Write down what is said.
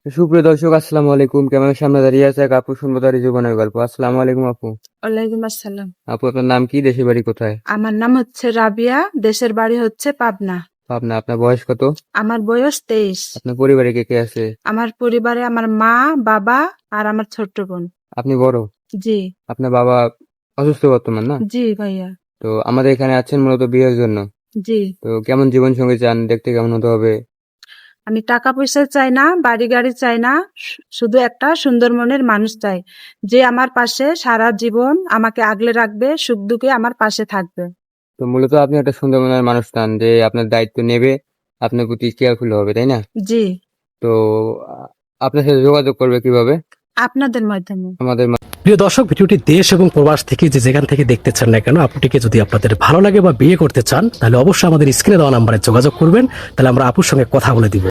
সুপ্রিয় দর্শক, আসসালামু আলাইকুম। ক্যামেরার সামনে দাঁড়িয়ে আছে এক আপু, শুনবো তার জীবনের গল্প। আসসালামু আলাইকুম আপু। ওয়ালাইকুম আসসালাম। আপু, আপনার নাম কি, দেশের বাড়ি কোথায়? আমার নাম হচ্ছে রাবিয়া, দেশের বাড়ি হচ্ছে পাবনা। পাবনা। আপনার বয়স কত? আমার বয়স 23। আপনার পরিবারে কে কে আছে? আমার পরিবারে আমার মা, বাবা আর আমার ছোট্ট বোন। আপনি বড়? জি। আপনার বাবা অসুস্থ বর্তমান, না? জি ভাইয়া। তো আমাদের এখানে আছেন মূলত বিয়ের জন্য। জি। তো কেমন জীবন সঙ্গী চান? দেখতে কেমন হতে হবে? আমি টাকা পয়সা চাই না, বাড়ি গাড়ি চাই না, শুধু একটা সুন্দর মনের মানুষ চাই, যে আমার পাশে সারা জীবন আমাকে আগলে রাখবে, সুখ দুঃখে আমার পাশে থাকবে। তো মূলত আপনি একটা সুন্দর মনের মানুষ চান, যে আপনার দায়িত্ব নেবে, আপনার প্রতি কেয়ারফুল হবে, তাই না? জি। তো আহ, আপনার সাথে যোগাযোগ করবে কিভাবে? আপনাদের মাধ্যমে। আমাদের প্রিয় দর্শক, ভিডিওটি দেশ এবং প্রবাস থেকে যে যেখান থেকে দেখতে চান না কেন, আপুটিকে যদি আপনাদের ভালো লাগে বা বিয়ে করতে চান, তাহলে অবশ্যই আমাদের স্ক্রিনে দেওয়া নাম্বারে যোগাযোগ করবেন। তাহলে আমরা আপুর সঙ্গে কথা বলে দিব।